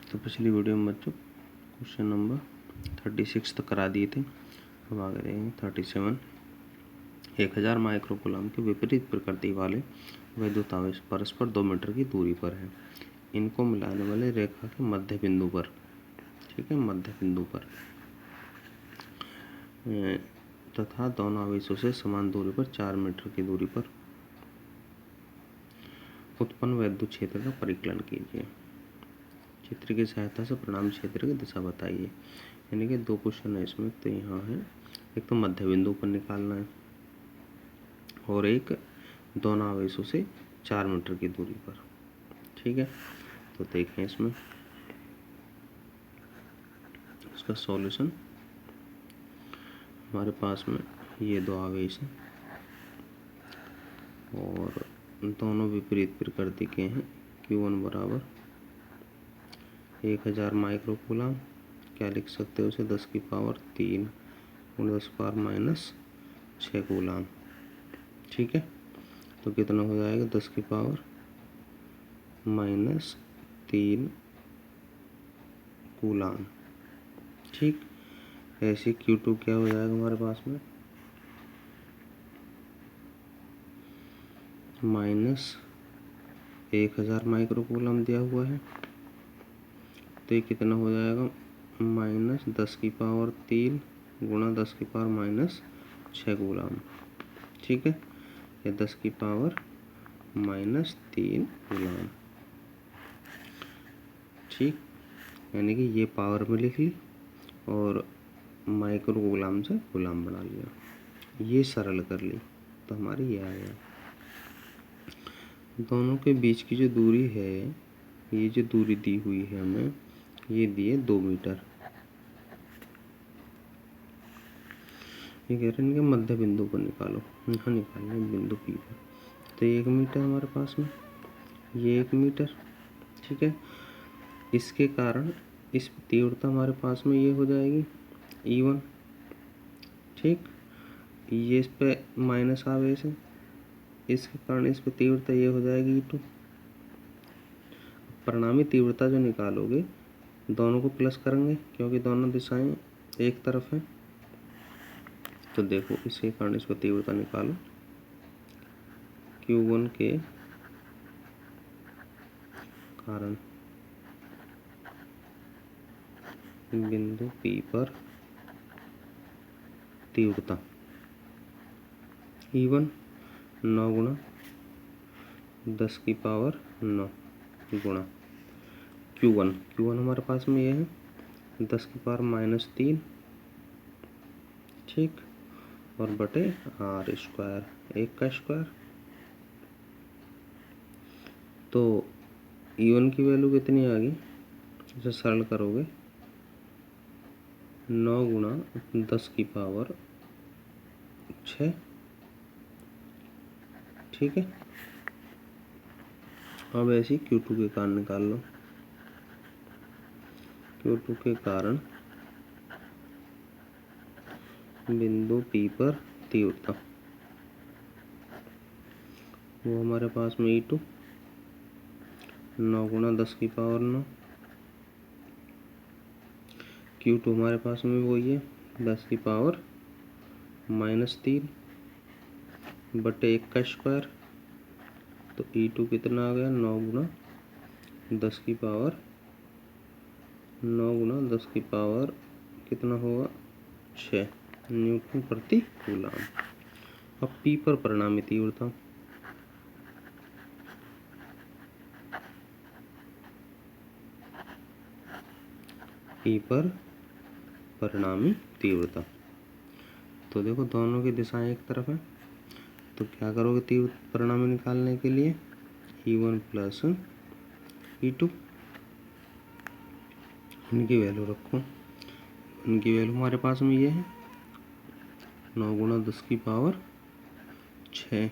तो पिछली वीडियो में बच्चों क्वेश्चन नंबर 36 तक करा दिए थे। अब आगे रहेंगे 37। 1000 माइक्रोकूलम के विपरीत प्रकृति वाले वैद्युत आवेश परस्पर 2 मीटर की दूरी पर है। इनको मिलाने वाले रेखा के मध्य बिंदु पर, ठीक है, मध्य बिंदु पर तथा दोनों आवेशों से समान दूरी पर 4 मीटर की दूरी पर उत्पन्न वैद्युत क्षेत्र का परिकलन कीजिए। चित्र की सहायता से परिणामी क्षेत्र की दिशा बताइए। यानी कि 2 क्वेश्चन है इसमें। तो यहाँ है एक तो मध्य बिंदु पर निकालना है और एक दोनों आवेशों से 4 मीटर की दूरी पर, ठीक है। तो देखें इसमें इसका सॉल्यूशन। हमारे पास में ये 2 आवेश हैं और दोनों विपरीत प्रकृति के हैं। Q1 बराबर 1000 माइक्रोकूलम, क्या लिख सकते हो उसे 10 की पावर 3 × 10 पावर माइनस 6 कूलम, ठीक है। तो कितना हो जाएगा 10 की पावर माइनस 3 कूलम, ठीक। ऐसे Q2 क्या हो जाएगा हमारे पास में माइनस 1000 माइक्रोकूलम दिया हुआ है। तो ये कितना हो जाएगा माइनस 10 की पावर 3 × 10 की पावर माइनस 6 कूलम, ठीक है। ये 10 की पावर माइनस 3 कूलम, ठीक। यानी कि ये पावर में लिख ली और माइक्रो कूलम से कूलम बना लिया। ये सरल कर ली तो हमारी ये आ गया। दोनों के बीच की जो दूरी है, ये जो दूरी दी हुई है हमें, ये दिए 2 मीटर। ये कह रहे हैं कि मध्य बिंदु पर निकालो। यहाँ निकालना है बिंदु P पर। तो 1 मीटर हमारे पास में, ये 1 मीटर, ठीक है। इसके कारण इस तीव्रता हमारे पास में ये हो जाएगी E1, ठीक। ये इस पे माइनस आवेश है, इसके कारण इस पे तीव्रता ये हो जाएगी E2। परिणामी तीव्रता जो निकालोगे दोनों को प्लस करेंगे क्योंकि दोनों दिशाएं एक तरफ हैं। तो देखो इसके कारण इसको तीव्रता निकालो। Q1 के कारण बिंदु P पर तीव्रता E1 9 × 10 की पावर 9 गुणा Q1 हमारे पास में ये है 10 की पावर माइनस 3, ठीक, और बटे R स्क्वायर, 1 का स्क्वायर। तो E1 की वैल्यू कितनी आ गई, इसे सरल करोगे 9 × 10 की पावर 6, ठीक है। अब ऐसे Q2 के कारण निकाल लो। Q2 के कारण बिंदु P पर तीव्रता, वो हमारे पास में E2 9 × 10 की पावर 9। Q2 हमारे पास में वही है 10 की पावर माइनस 3 बटे 1 का स्क्वायर। तो E2 कितना आ गया 9 × 10 की पावर 9 × 10 की पावर कितना होगा 6 न्यूटन प्रति कूलम। अब P पर परिणामी तीव्रता, P पर परिणामी तीव्रता। तो देखो दोनों की दिशाएं एक तरफ है, तो क्या करोगे तीव्रता परिणामी निकालने के लिए E1 प्लस E2, इनकी वैल्यू रखो। इनकी वैल्यू हमारे पास में ये है 9 × 10 की पावर 6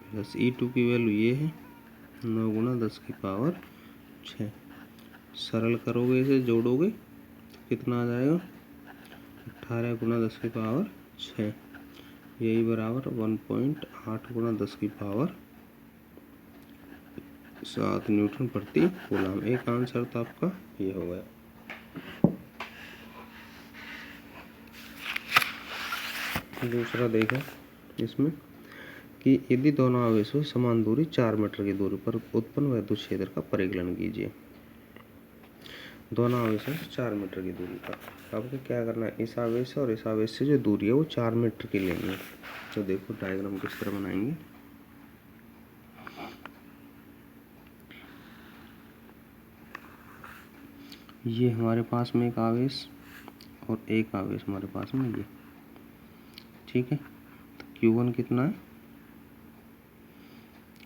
प्लस E2 की वैल्यू ये है 9 × 10 की पावर 6। सरल करोगे, इसे जोड़ोगे तो कितना आ जाएगा 18 × 10 की पावर 6, यही बराबर 1.8 × 10 की पावर 7 न्यूटन प्रति कूलम। एक आंसर तो आपका ये हो गया। दूसरा देखो इसमें कि यदि दोनों आवेशों समान दूरी 4 मीटर की दूरी पर उत्पन्न विद्युत क्षेत्र का परिकलन कीजिए। दोनों आवेशों से 4 मीटर की दूरी पर आपको क्या करना है, इस आवेश और इस आवेश से जो दूरी है वो 4 मीटर की लेनी है। तो देखो डायग्राम किस तरह बनाएंगे। ये हमारे पास में एक आवेश और एक आवेश हमारे पास में ये, ठीक है। तो Q1 कितना है,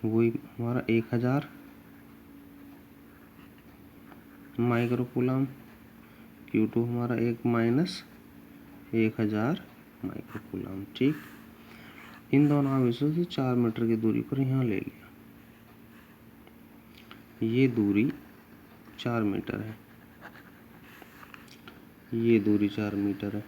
वही हमारा 1000 माइक्रो कूलम। Q2 हमारा एक माइनस 1000 माइक्रो कूलम, ठीक। इन दोनों आवेशों से 4 मीटर की दूरी पर यहाँ ले लिया। ये दूरी 4 मीटर है, ये दूरी 4 मीटर है।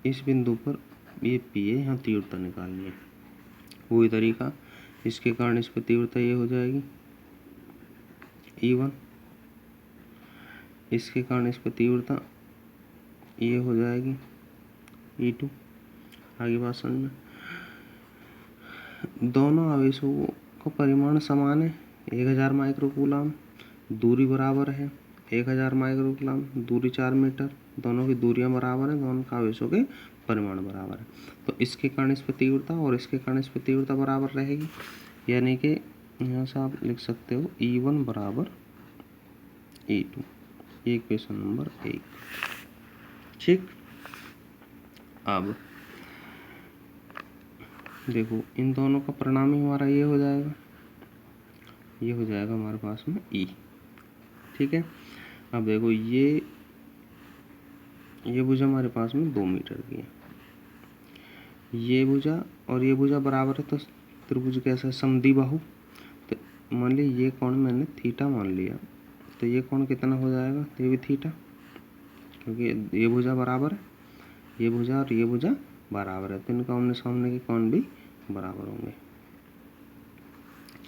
इस बिंदु पर ये P है, यहाँ तीव्रता निकालनी है। वही तरीका, इसके कारण इस पर तीव्रता ये हो जाएगी E1, इसके कारण इस पर तीव्रता ये हो जाएगी E2। आगे बात समझ में। दोनों आवेशों का परिमाण समान है, 1000 माइक्रो कूलम, दूरी बराबर है 1000 माइक्रो कूलम, दूरी 4 मीटर, दोनों की दूरियां बराबर है, दोनों का आवेशों के परिमाण बराबर है। तो इसके कारण इस पर तीव्रता और इसके कारण इस पर तीव्रता बराबर रहेगी, यानी कि यहाँ से आप लिख सकते हो E1 बराबर E2। ये क्वेश्चन नंबर 1, ठीक। अब देखो इन दोनों का परिणाम ही हमारा ये हो जाएगा, ये हो जाएगा हमारे पास में E, ठीक है। अब देखो ये भुजा हमारे पास में 2 मीटर की है, ये भुजा और ये भुजा बराबर है, तो त्रिभुज कैसा है, समद्विबाहु। तो मान ली ये कोण मैंने थीटा मान लिया, तो ये कोण कितना हो जाएगा, तो ये भी थीटा, क्योंकि ये भुजा बराबर है, ये भुजा और ये भुजा बराबर है, तो इनका आमने सामने के कोण भी बराबर होंगे।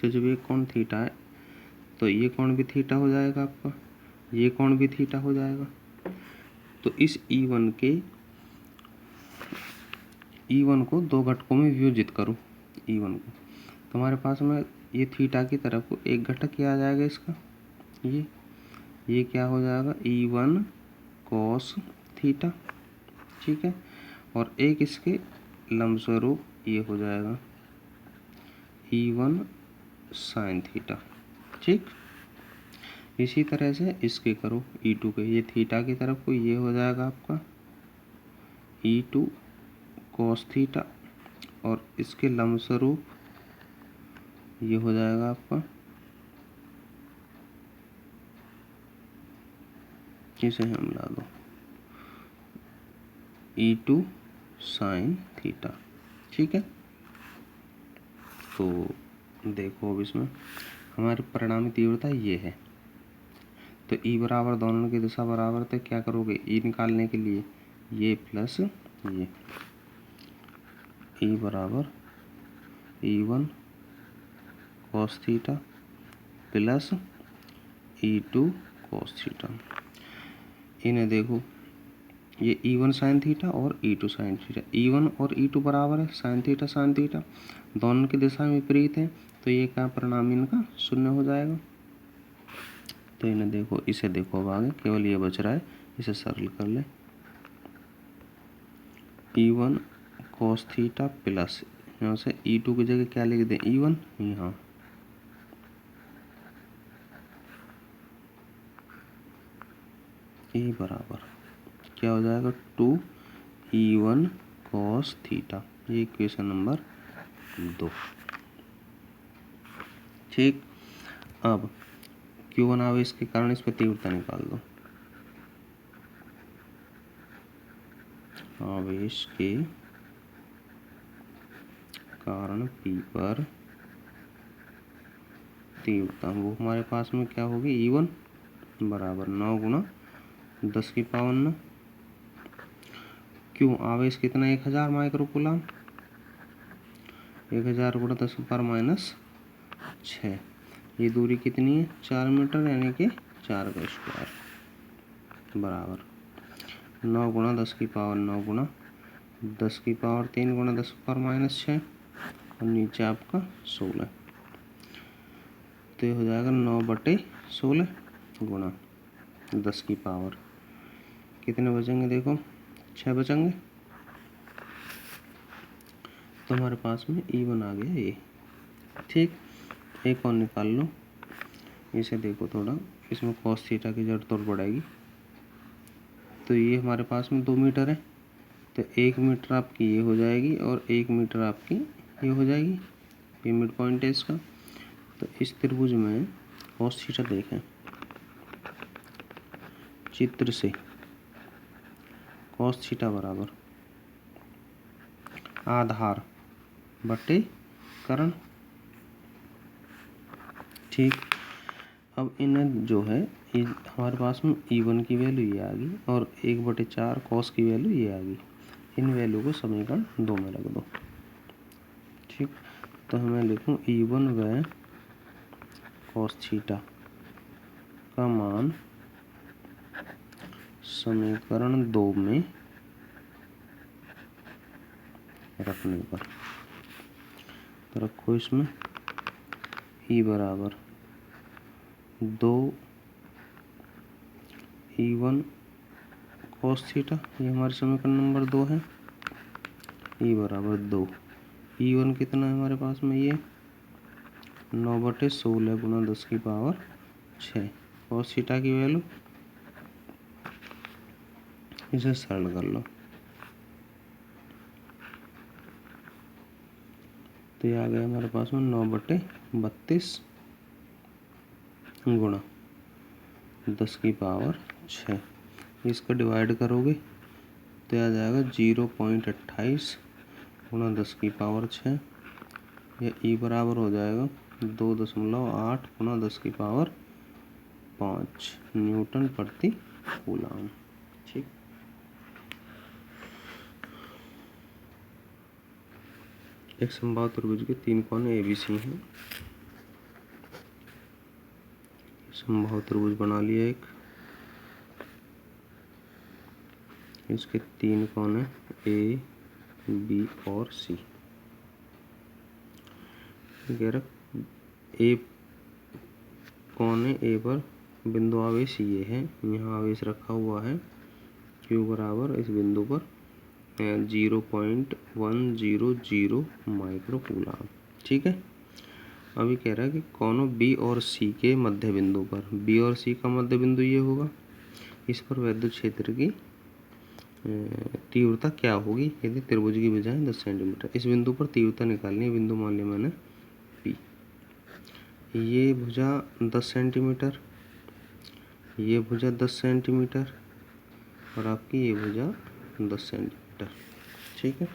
तो जब ये कोण थीटा है तो ये कोण भी थीटा हो जाएगा आपका, ये कोण भी थीटा हो जाएगा। तो इस E1 को 2 घटकों में विभाजित करो E1 को, तो हमारे पास में ये थीटा की तरफ को एक घटक क्या आ जाएगा इसका, ये क्या हो जाएगा E1 cos थीटा, ठीक है। और एक इसके लंबस्वरूप ये हो जाएगा E1 sin थीटा, ठीक। इसी तरह से इसके करो E2 के, ये थीटा की तरफ को ये हो जाएगा आपका E2 cos थीटा, और इसके लंबस्वरूप ये हो जाएगा आपका, इसे हम ला दो E2 sin थीटा, ठीक है। तो देखो अब इसमें हमारी परिणामी तीव्रता ये है, तो E बराबर, दोनों की दिशा बराबर, तो क्या करोगे E निकालने के लिए ये प्लस ये, E बराबर E1 cos theta plus E2 cos theta. इन्हें देखो ये E1 sin थीटा और E2 sin थीटा, E1 और E2 बराबर है, sin थीटा sin थीटा, दोनों की दिशा में विपरीत है, तो ये क्या परिणाम इनका शून्य हो जाएगा। तो इन्हें देखो, इसे देखो अब आगे केवल ये बच रहा है, इसे सरल कर ले। E1 cos थीटा प्लस, यहाँ से E2 की जगह क्या लिख दें E1, यहाँ E बराबर क्या हो जाएगा 2E1 cos थीटा। ये इक्वेशन नंबर 2, ठीक। अब Q1 आवेश के कारण इस पर तीव्रता निकाल दो। आवेश के कारण P पर तीव्रता वो हमारे पास में क्या होगी E1 बराबर 9 गुणा 10 की पावर 9। क्यों, आवेश कितना 1000 माइक्रो कूलम, 1000 गुणा 10 की पावर माइनस 6। ये दूरी कितनी है? 4 मीटर, यानी कि 4 का स्क्वायर बराबर 9 गुणा 10 की पावर 9 गुणा 10 की पावर 3 गुणा 10 की पावर माइनस 6 और नीचे आपका 16। तो ये हो जाएगा 9/16 गुणा 10 की पावर कितने बचेंगे? देखो 6 बचेंगे। तो हमारे पास में E1 आ गया ये। ठीक, एक और निकाल लो। इसे देखो थोड़ा, इसमें cos थीटा की जरूरत और पड़ेगी। तो ये हमारे पास में 2 मीटर है, तो 1 मीटर आपकी ये हो जाएगी और 1 मीटर आपकी ये हो जाएगी। ये मिड पॉइंट है इसका। तो इस त्रिभुज में cos थीटा देखें चित्र से, cos थीटा बराबर आधार बटे कर्ण। ठीक, अब इन्हें जो है हमारे पास में E1 की वैल्यू ये आ गई और 1/4 cos की वैल्यू ये आ गई। इन वैल्यू को समीकरण 2 में रख दो। ठीक, तो मैं लिखूँ E1 व cos थीटा का मान समीकरण 2 में रखने पर, तो रखो इसमें E बराबर 2 E1 cos थीटा, ये हमारे समीकरण नंबर 2 है। E बराबर 2, E1 कितना है हमारे पास में? ये 9/16 गुणा 10 की पावर 6 cos थीटा की वैल्यू, इसे सरल कर लो तो ये आ गया हमारे पास में 9/32 गुणा 10 की पावर 6। इसका डिवाइड करोगे तो आ जाएगा 0.28 गुणा 10 की पावर 6। यह E बराबर हो जाएगा 2.8 गुणा 10 की पावर 5 न्यूटन प्रति कूलम। ठीक, एक समबाहु त्रिभुज के 3 कोने ABC हैं। समबाहु त्रिभुज बना लिया एक, इसके 3 कोने A, B और C। A कोने A पर बिंदु आवेश ये है, यहाँ आवेश रखा हुआ है Q बराबर इस बिंदु पर 0.100 माइक्रो कूलम। ठीक है, अभी कह रहा है कि कोनों B और C के मध्य बिंदु पर, B और C का मध्य बिंदु ये होगा, इस पर विद्युत क्षेत्र की तीव्रता क्या होगी यदि त्रिभुज की भुजा 10 सेंटीमीटर। इस बिंदु पर तीव्रता निकालनी है। बिंदु मान लिया मैंने P। ये भुजा 10 सेंटीमीटर, ये भुजा 10 सेंटीमीटर और आपकी ये भुजा 10 सेंटीमीटर। ठीक है,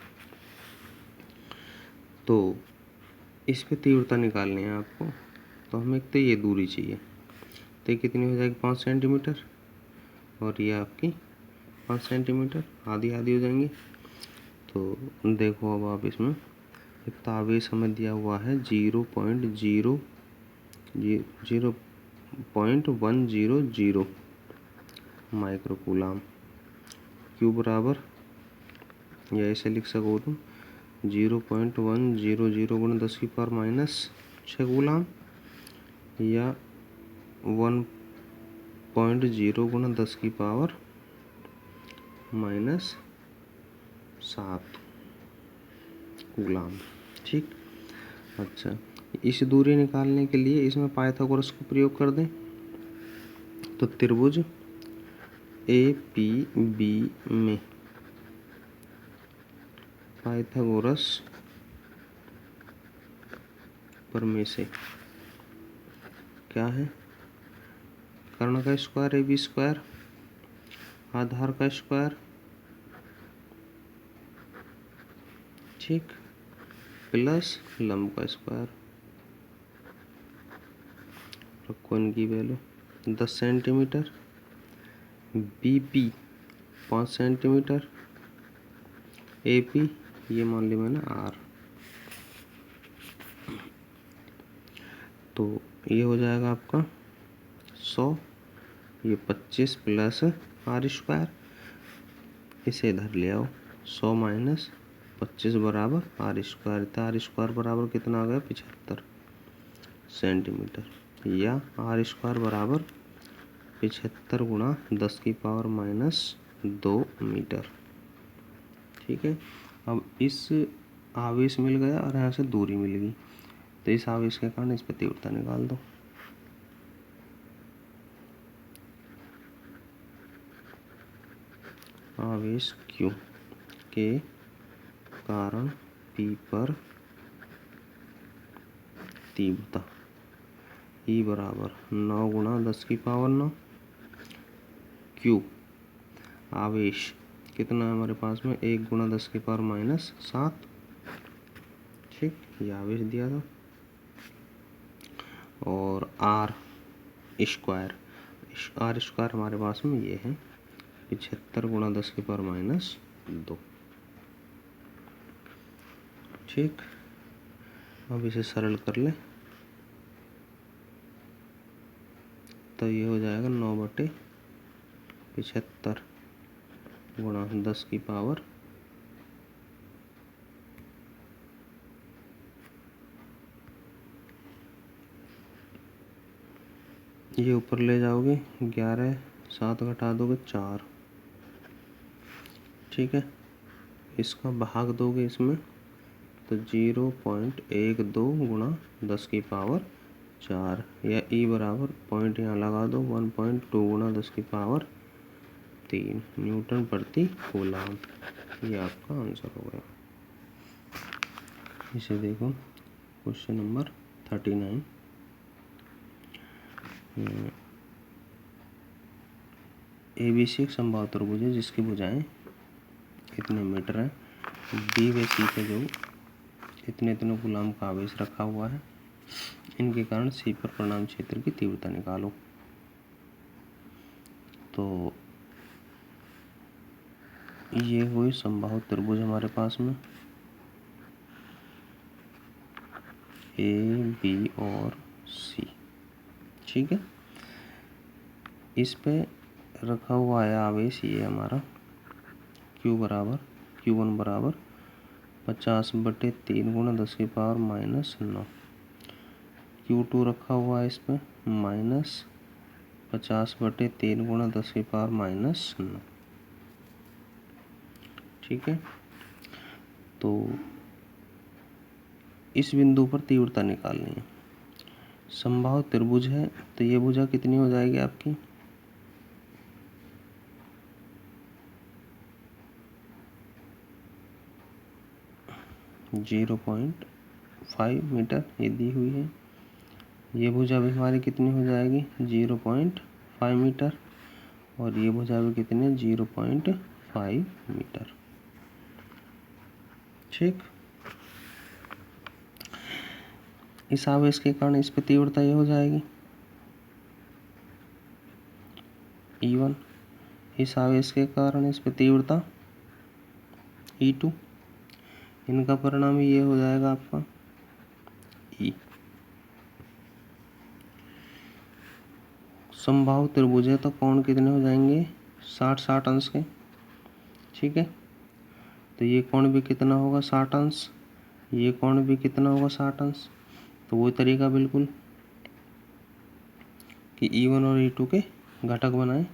तो इस पे तीव्रता निकालनी है आपको, तो हमें एक तो ये दूरी चाहिए, तो ये कितनी हो जाएगी? 5 सेंटीमीटर और ये आपकी 5 सेंटीमीटर, आधी आधी हो जाएंगी। तो देखो अब आप इसमें एक तो आवेश हमें दिया हुआ है 0.100 माइक्रो कूलम। Q बराबर, या ऐसे लिख सको तुम 0.100 गुणा 10 की पावर माइनस 6 कूलम, या 1.0 गुणा 10 की पावर माइनस 7 कूलम। ठीक, अच्छा, इस दूरी निकालने के लिए इसमें पाइथागोरस को प्रयोग कर दें। तो त्रिभुज APB में पाइथागोरस प्रमेय से क्या है? कर्ण का स्क्वायर AB स्क्वायर, आधार का स्क्वायर, ठीक, प्लस लंब का स्क्वायर। रखो इनकी value 10 centimetre, BP 5 centimetre, AP ये मान ली मैंने R। तो ये हो जाएगा आपका 100, ये 25 प्लस आर स्क्वायर, इसे इधर ले आओ। 100 माइनस 25 बराबर आर स्क्वायर, तो आर स्क्वायर बराबर कितना आ गया 75 सेंटीमीटर, या आर स्क्वायर बराबर 75 गुणा 10 की पावर माइनस 2 मीटर। ठीक है, अब इस आवेश मिल गया और यहाँ से दूरी मिल गई, तो इस आवेश के कारण इस पर तीव्रता निकाल दो। आवेश Q के कारण P पर तीव्रता E बराबर 9 गुणा 10 की पावर 9। Q आवेश कितना है हमारे पास में, 1 गुणा 10 की पावर माइनस 7। ठीक, ये आवेश दिया था। और आर स्क्वायर हमारे पास में ये है 75 गुणा 10 की पावर माइनस 2। ठीक, अब इसे सरल कर ले, तो ये हो जाएगा 9/75 गुणा 10 की पावर ये ऊपर ले जाओगे 11, 7 घटा दोगे 4। ठीक है, इसका भाग दोगे इसमें तो 0.12 गुणा 10 की पावर 4, या E बराबर पॉइंट यहाँ लगा दो 1.2 गुणा 10 की पावर 3 न्यूटन प्रति कूलम। ये आपका आंसर हो गया। इसे देखो क्वेश्चन नंबर 39। ABC एक समबाहु त्रिभुज है जिसकी भुजाएं इतने मीटर है। B व C पे जो इतने कूलम का आवेश रखा हुआ है, इनके कारण C पर परिणाम क्षेत्र की तीव्रता निकालो। तो ये हुई समबाहु त्रिभुज हमारे पास में A, B और C। ठीक है, इस पे रखा हुआ है आवेश ये हमारा Q1 बराबर 50/3 गुणा 10 की पावर माइनस 9। Q2 रखा हुआ है इस पे माइनस 50/3 गुणा 10 की पावर माइनस 9। ठीक है, तो इस बिंदु पर तीव्रता निकालनी है। समबाहु त्रिभुज है तो ये भुजा कितनी हो जाएगी आपकी, जीरो 0.5 मीटर ये दी हुई है। ये भुजा भी हमारी कितनी हो जाएगी 0.5 मीटर, और ये भुजा भी कितनी 0.5 मीटर। ठीक, इस आवेश के कारण इस पे तीव्रता ये हो जाएगी E1, इस आवेश के कारण इस पे तीव्रता E2, इनका परिणाम ये हो जाएगा आपका E। समबाहु त्रिभुज है तो कोण कितने हो जाएंगे 60 अंश के। ठीक है, तो ये कोण भी कितना होगा 60 अंश, ये कोण भी कितना होगा 60 अंश। तो वही तरीका बिल्कुल कि E1 और E2 के घटक बनाएं।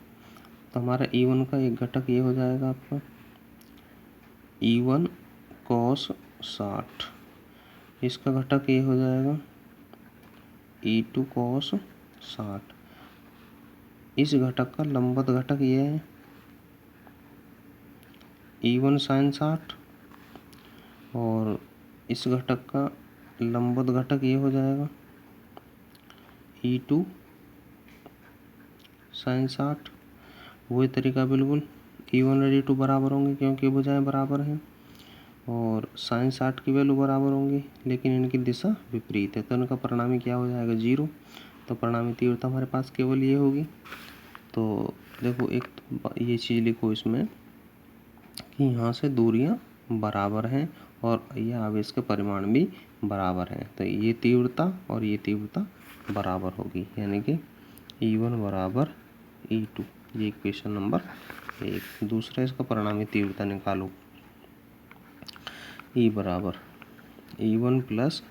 तो हमारा E1 का एक घटक ये हो जाएगा आपका E1 cos 60, इसका घटक ये हो जाएगा E2 cos 60। इस घटक का लंबवत घटक ये है E1 sin 60, और इस घटक का लंबवत घटक ये हो जाएगा E2 sin 60। वही तरीका बिल्कुल E1 और E2 बराबर होंगे क्योंकि भुजाएं बराबर हैं, और sin 60 की वैल्यू बराबर होंगी, लेकिन इनकी दिशा विपरीत है, तो इनका परिणामी क्या हो जाएगा 0। तो परिणामी तीव्रता हमारे पास केवल ये होगी। तो देखो एक ये चीज़ लिखो इसमें कि यहाँ से दूरियाँ बराबर हैं और ये आवेश के परिमाण भी बराबर हैं, तो ये तीव्रता और ये तीव्रता बराबर होगी, यानी कि E1 बराबर E2। ये इक्वेशन नंबर 1। दूसरा इसका परिणामी तीव्रता निकालो। E बराबर E1 प्लस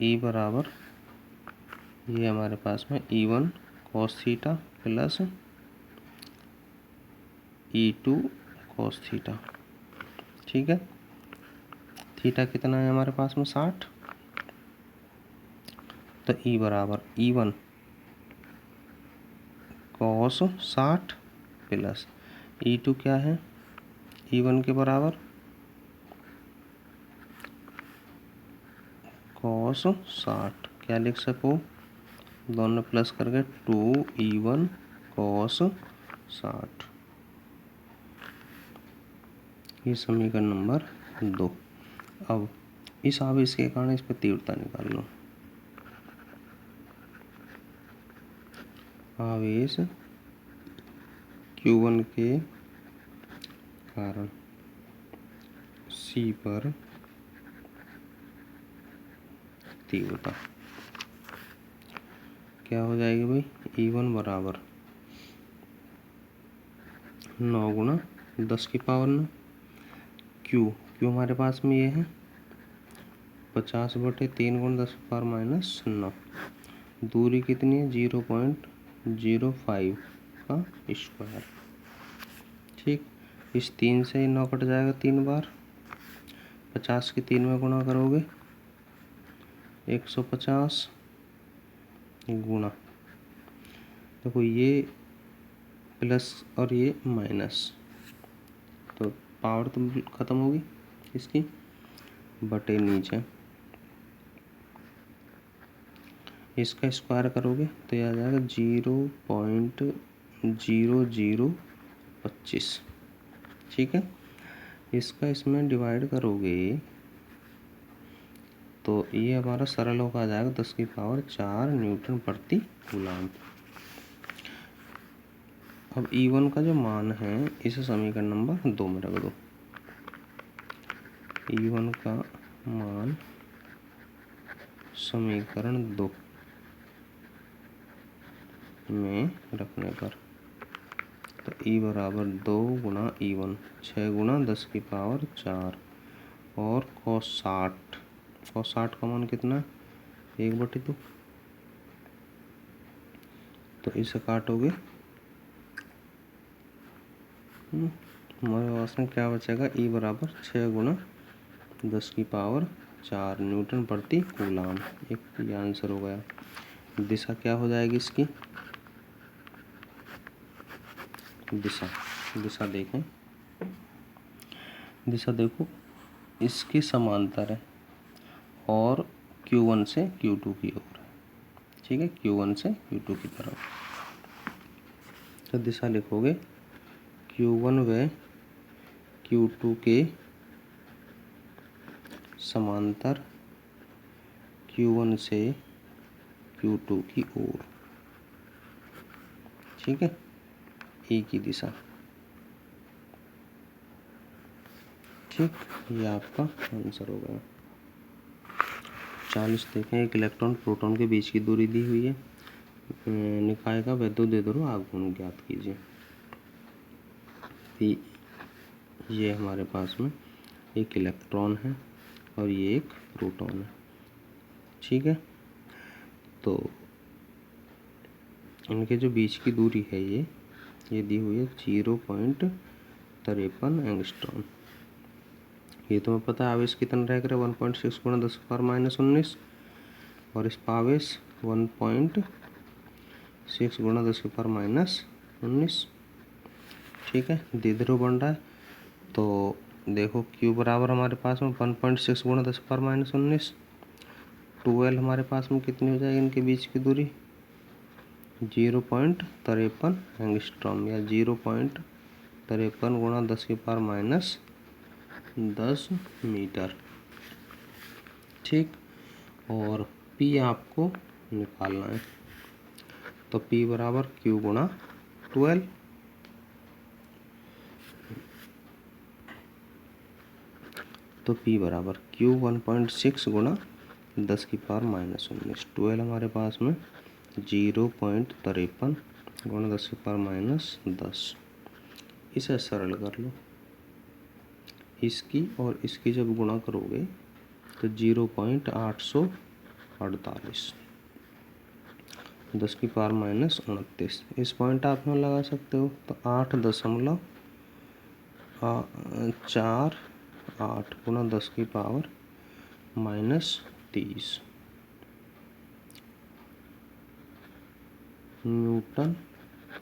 E बराबर ये हमारे पास में E1 cos theta plus E2 cos theta. ठीक है, थीटा कितना है हमारे पास में 60, तो E बराबर E1 cos 60 प्लस E2 क्या है, E1 के बराबर cos 60। क्या लिख सको, दोनों प्लस करके 2E1 cos 60। ये समीकरण नंबर 2। अब इस आवेश के कारण इस पर तीव्रता निकाल लो। आवेश Q1 के कारण C पर तीव्रता क्या हो जाएगी भाई, E1 बराबर 9 गुणा 10 की पावर 9। Q हमारे पास में ये है 50/3 गुणा 10 की पावर माइनस 9। दूरी कितनी है, 0.05 का स्क्वायर। ठीक, इस 3 से 9 कट जाएगा 3 बार, 50 की 3 में गुणा करोगे 150 गुणा, देखो ये प्लस और ये माइनस, तो पावर तो खत्म होगी इसकी, बटे नीचे इसका स्क्वायर करोगे तो यह आ जाएगा 0.0025। ठीक है, इसका इसमें डिवाइड करोगे तो ये हमारा सरल होकर आ जाएगा 10 की पावर 4 न्यूटन प्रति कूलम्ब। अब E1 का जो मान है इसे समीकरण नंबर 2 में रख दो। E1 का मान समीकरण 2 में रखने पर तो E बराबर 2 गुणा E1 6 गुणा 10 की पावर 4 और cos 60 का मान कितना 1/2, तो इसे काटोगे हमारे पास में क्या बचेगा, E बराबर 6 गुणा 10 की पावर 4 न्यूटन प्रति कूलम्ब। एक ये आंसर हो गया। दिशा क्या हो जाएगी इसकी, दिशा देखें, दिशा देखो इसकी समांतर है और Q1 से Q2 की ओर है। ठीक है, Q1 से Q2 की तरफ, तो दिशा लिखोगे Q1 व Q2 के समांतर Q1 से Q2 की ओर। ठीक है, E की दिशा। ठीक, ये आपका आंसर हो गया। 40 देखें, एक इलेक्ट्रॉन प्रोटॉन के बीच की दूरी दी हुई है, निकाय का वैद्युत द्रव्य आघूर्ण ज्ञात कीजिए। ये हमारे पास में एक इलेक्ट्रॉन है और ये एक प्रोटॉन है। ठीक है, तो इनके जो बीच की दूरी है ये दी हुई है 0.53 एंगस्ट्रॉम। ये तुम्हें पता है आवेश कितना रह गया 1.6 गुणा 10 की पावर माइनस 19 और इस पर आवेश 1.6 गुणा 10 की पावर माइनस 19। ठीक है, द्विध्रुव बन रहा है, तो देखो Q बराबर हमारे पास में 1.6 गुणा 10 की पावर माइनस 19, 12 हमारे पास में कितनी हो जाएगी इनके बीच की दूरी 0.53 एंगस्ट्रॉम या 0.53 गुणा 10 की पावर माइनस 10 मीटर। ठीक, और P आपको निकालना है, तो P बराबर Q गुणा 12। तो P बराबर Q 1.6 गुणा 10⁻−19। 12 हमारे पास में 0.53 गुणा 10⁻10। इसे सरल कर लो, इसकी और इसकी जब गुणा करोगे तो 0.848 10⁻−29। इस पॉइंट आप में लगा सकते हो, तो 8.48 गुणा 10⁻−30 न्यूटन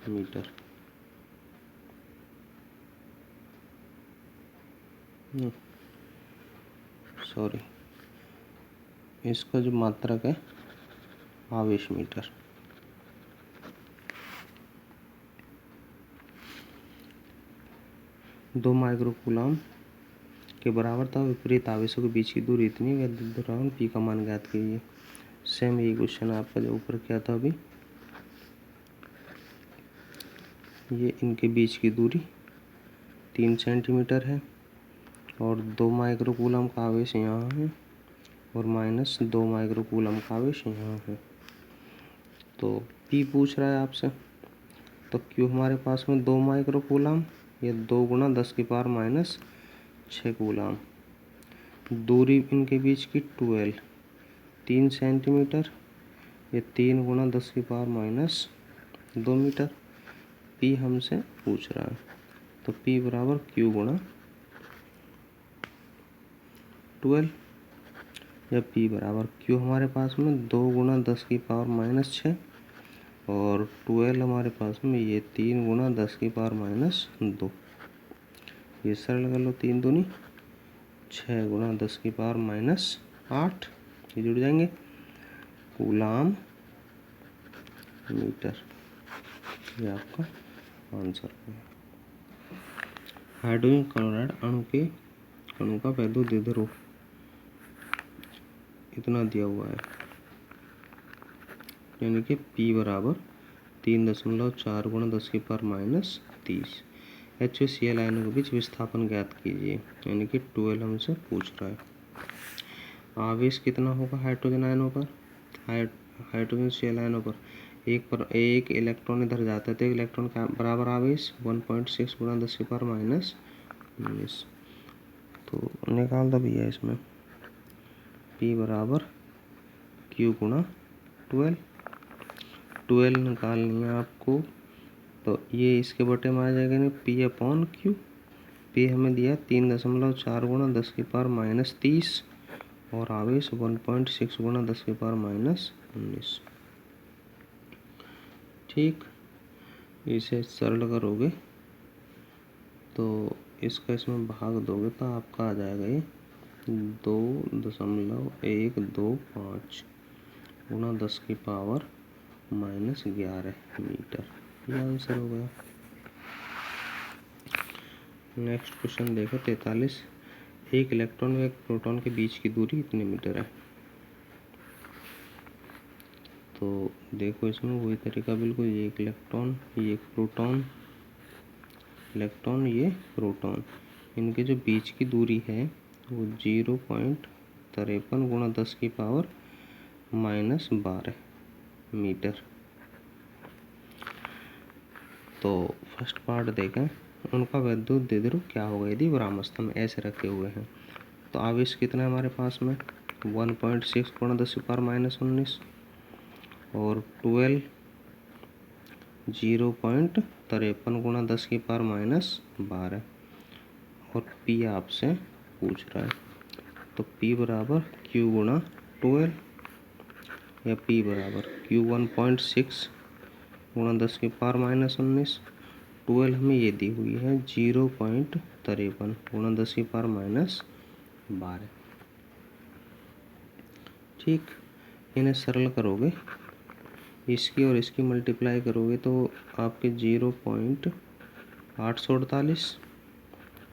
मीटर। सॉरी, इसका जो मात्रक है आवेश मीटर। दो माइक्रोकूलम के बराबर था विपरीत आवेशों के बीच की दूरी इतनी है, दौरान पी का मान ज्ञात कीजिए। सेम यही क्वेश्चन आपका जो ऊपर क्या था अभी, ये इनके बीच की दूरी 3 सेंटीमीटर है और 2 माइक्रोकूलम का आवेश यहाँ है और -2 माइक्रोकूलम का आवेश यहाँ है। तो पी पूछ रहा है आपसे, तो क्यू हमारे पास में 2 माइक्रोकूलम, ये 2 गुणा 10⁻6 कूलम। दूरी इनके बीच की 12, 3 सेंटीमीटर, ये 3 गुणा 10⁻2 मीटर। पी हमसे पूछ रहा है, तो पी बराबर क्यू गुणा 12, या पी बराबर क्यू हमारे पास में 2 गुणा 10⁻6 और 12 हमारे पास में ये 3 गुणा 10⁻2। ये सरल कर लो, 3 दूनी 6 गुणा 10⁻8, ये जुड़ जाएंगे, कूलाम मीटर। ये आपका आंसर है। हाइड्रोजन क्लोराइड अणु का वैद्युत द्विध्रुव इतना दिया हुआ है, यानी कि P बराबर 3.4 गुणा 10⁻30। HCl आयनों के बीच विस्थापन ज्ञात कीजिए, यानी कि 12 हमसे पूछ रहा है। आवेश कितना होगा हाइड्रोजन आयनों पर, हाइड्रोजन Cl आयनों पर, एक इलेक्ट्रॉन इधर जाता है तो एक इलेक्ट्रॉन का बराबर आवेश 1.6 गुणा 10⁻19। तो निकाल दो भैया इसमें, P बराबर Q गुणा 12 निकालनी है आपको, तो ये इसके बटे में आ जाएगा नहीं, P/Q। P हमें दिया 3.4 गुणा 10⁻30 और आवेश 1.6 गुणा 10⁻19। ठीक, इसे सरल करोगे तो इसका इसमें भाग दोगे तो आपका आ जाएगा ये 2.125 गुणा 10⁻11 मीटर। ये आंसर हो गया। नेक्स्ट क्वेश्चन देखो 43। एक इलेक्ट्रॉन व एक प्रोटॉन के बीच की दूरी कितने मीटर है। तो देखो इसमें वही तरीका बिल्कुल, ये एक इलेक्ट्रॉन, ये एक प्रोटॉन, इलेक्ट्रॉन ये प्रोटॉन, इनके जो बीच की दूरी है वो 0.53 गुणा 10⁻12 मीटर। तो फर्स्ट पार्ट देखें, उनका वैद्युत द्विध्रुव क्या होगा यदि विरामावस्था में ऐसे रखे हुए हैं। तो आवेश कितना है हमारे पास में 1.6 गुणा 10⁻19 और 12 0.53 गुणा 10⁻12 और P आपसे पूछ रहा है, तो P बराबर Q गुणा 12 या P बराबर Q 1.6 गुणा 10⁻19। 12 हमें ये दी हुई है 0.53 गुणा 10⁻12। ठीक, इन्हें सरल करोगे, इसकी और इसकी मल्टीप्लाई करोगे तो आपके 0.848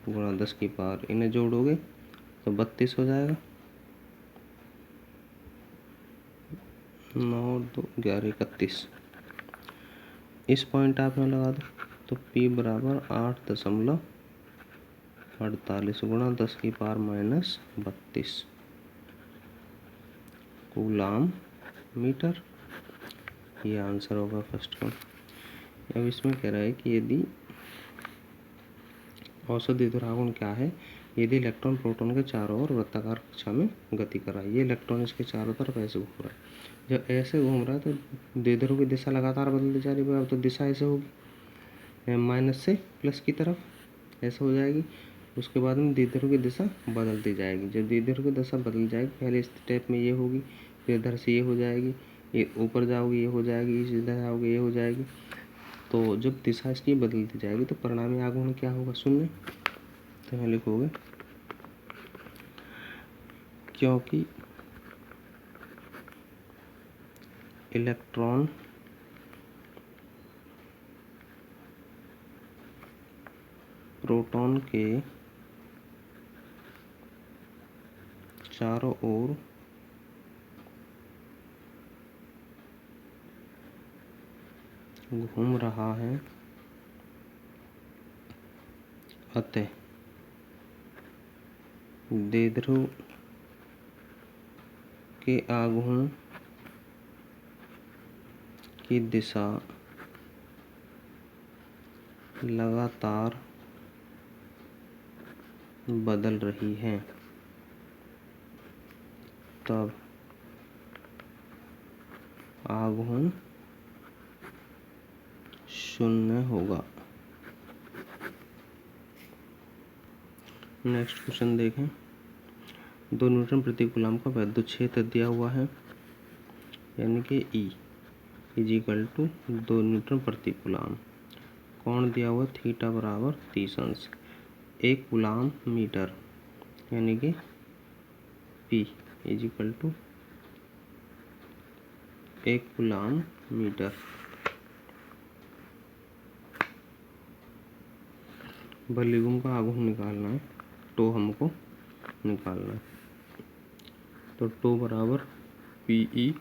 गुणा 10 की पावर, इन्हें जोड़ोगे तो 32 हो जाएगा, 9 2 11 31। इस पॉइंट आप में लगा दो, तो P बराबर 8.32 48 गुणा 10⁻−32 कूलाम मीटर। ये आंसर होगा फर्स्ट का। अब इसमें कह रहा है कि यदि औसत द्विध्रुव आघूर्ण क्या है, यदि इलेक्ट्रॉन प्रोटॉन के चारों ओर वृत्ताकार कक्षा में गति कर रहा है। ये इलेक्ट्रॉन इसके चारों तरफ ऐसे घूम रहा है। जब ऐसे घूम रहा है तो द्विध्रुव की दिशा लगातार बदलती जा रही है। अब तो दिशा ऐसे होगी, माइनस से प्लस की तरफ ऐसे हो जाएगी। उसके बाद में द्विध्रुव की दिशा बदलती जाएगी। जब द्विध्रुव की दिशा बदल जाएगी, पहले स्टेप में ये होगी, फिर इधर से ये हो जाएगी, ये ऊपर जाओगे ये हो जाएगी, इधर जाओगे ये हो जाएगी। तो जब दिशा इसकी बदलती जाएगी तो परिणामी आघूर्ण क्या होगा, शून्य। तो यहाँ लिखोगे क्योंकि इलेक्ट्रॉन प्रोटॉन के चारों ओर घूम रहा है, अतः द्विध्रुव के आघूर्ण की दिशा लगातार बदल रही है, तब आघूर्ण शून्य होगा। नेक्स्ट क्वेश्चन देखें। 2 न्यूटन प्रति कूलम का वैद्युत क्षेत्र दिया हुआ है, यानी कि E = 2 न्यूटन प्रति कूलम। कोण दिया हुआ थीटा बराबर 30 अंश। 1 कूलम मीटर यानी कि P = 1 कूलम मीटर। बल्लिगुम का आघूर्ण निकालना है, टो हमको निकालना है। तो टो बराबर PE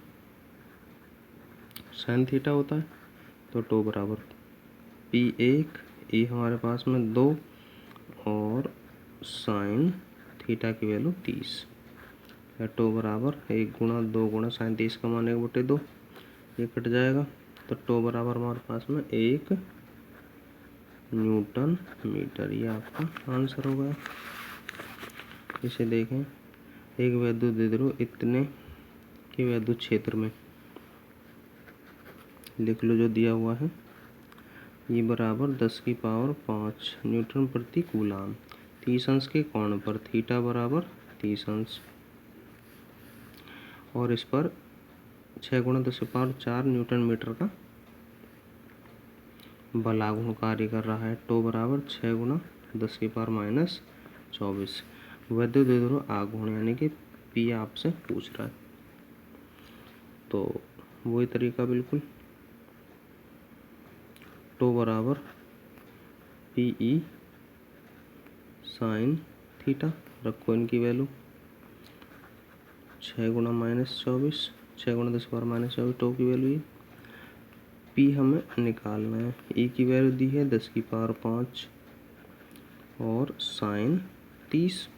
sin थीटा होता है। तो टो बराबर P1, E हमारे पास में 2 और sin थीटा की वैल्यू 30। या टो बराबर 1 गुणा 2 गुणा sin 30 का मान 1/2, ये कट जाएगा। तो टो बराबर हमारे पास में 1 न्यूटन मीटर। ये आपका आंसर हो गया। इसे देखें, एक वैद्युत द्विध्रुव इतने के वैद्युत क्षेत्र में, लिख लो जो दिया हुआ है, ये बराबर 10⁵ न्यूटन प्रति कूलम। 30 अंश के कोण पर थीटा बराबर 30 अंश, और इस पर 6 × 10⁴ न्यूटन मीटर का बल आघूर्ण कार्य कर रहा है। टो बराबर 6 × 10⁻⁻24 वैद्युत द्विध्रुव आघूर्ण यानी कि P आपसे पूछ रहा है। तो वही तरीका बिल्कुल, टो बराबर PE sin थीटा, रखो इनकी वैल्यू 6 × -24, 6 × 10⁻⁻24 टो की वैल्यू है। P हमें निकालना है, E की वैल्यू दी है 10⁵ और sin 30।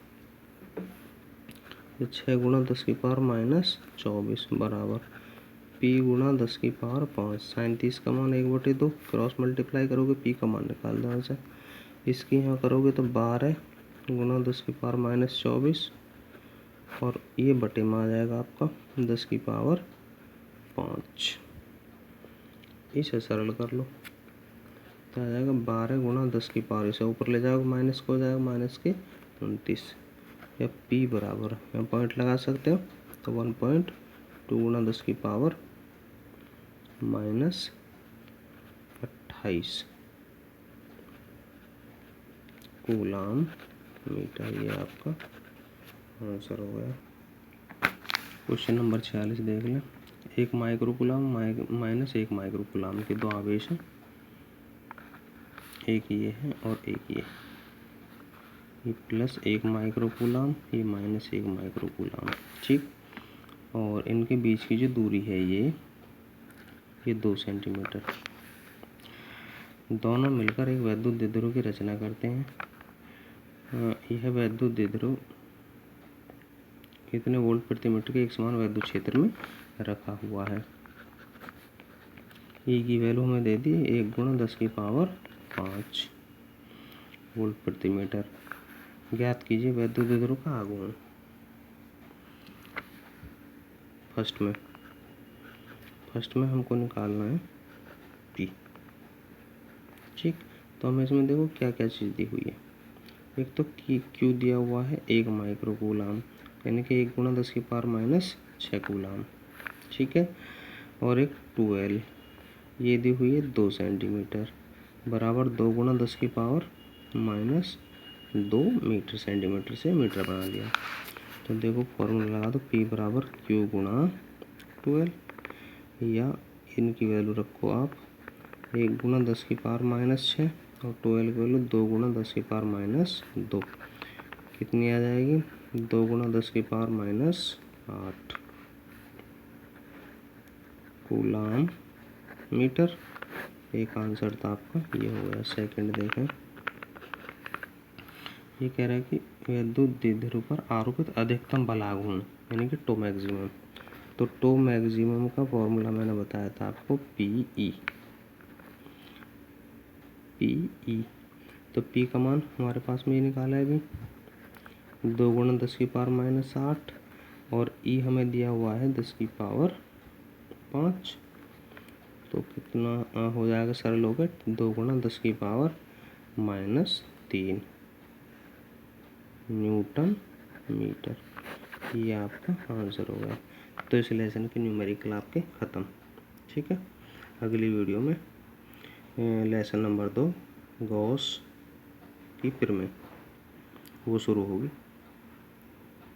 6 × 10⁻⁻24 बराबर P × 10⁵ sin 30 का मान 1/2, क्रॉस मल्टीप्लाई करोगे P का मान निकाल दो आंसर। इसकी यहाँ करोगे तो 12 × 10⁻⁻24 और ये बटे में आ जाएगा आपका 10⁵। इसे सरल कर लो तो आ जाएगा 12 × 10⁵, इसे ऊपर ले जाओगे माइनस को हो जाएगा -29। या P बराबर, यहाँ पॉइंट लगा सकते हो, तो 1.2 × 10⁻⁻28 कूलम मीटर। ये आपका आंसर हो गया। क्वेश्चन नंबर 46 देख लें। 1 माइक्रो कूलम -1 माइक्रो कूलम के 2 आवेश हैं, एक ये है और एक ये +1 माइक्रो कूलम, ये -1 माइक्रो कूलम, ठीक। और इनके बीच की जो दूरी है ये 2 सेंटीमीटर। दोनों मिलकर एक वैद्युत द्विध्रुव की रचना करते हैं। यह वैद्युत द्विध्रुव कितने वोल्ट प्रति मीटर के एक समान वैद्युत क्षेत्र में रखा हुआ है। ई की वैल्यू हमें दे दी 1 × 10⁵ वोल्ट प्रति मीटर। ज्ञात कीजिए वैद्युत द्विध्रुव का आघूर्ण। फर्स्ट में हमको निकालना है पी। ठीक, तो हमें इसमें देखो क्या क्या चीज़ दी हुई है। एक तो क्यू दिया हुआ है 1 माइक्रो कूलाम, यानी कि 1 × 10⁻6 कूलाम। ठीक है, और एक 2L ये दी हुई है 2 सेंटीमीटर बराबर 2 × 10⁻2 मीटर। सेंटीमीटर से मीटर बना लिया। तो देखो फॉर्मूला लगा दो, P बराबर Q × 2L, या इनकी वैल्यू रखो आप 1 × 10⁻6 और 2L की वैल्यू 2 × 10⁻2। कितनी आ जाएगी? 2 × 10⁻8 कूलाम मीटर। एक आंसर था आपका, ये हो गया। सेकंड देखें, ये कह रहा है कि वैद्युत द्विध्रुव पर आरोपित अधिकतम बल आघूर्ण यानी कि टो मैक्सिमम। तो टो मैक्सिमम का फॉर्मूला मैंने बताया था आपको PE। तो P का मान हमारे पास में ये निकाला है अभी 2 × 10⁻8 और E हमें दिया हुआ है 10⁵ तो कितना हो जाएगा? सरल हो गया 2 × 10⁻³ न्यूटन मीटर। ये आपका आंसर हो गया। तो इस लेसन के न्यूमेरिकल आपके ख़त्म। ठीक है, अगली वीडियो में लेसन नंबर 2 गॉस की प्रमेय वो शुरू होगी।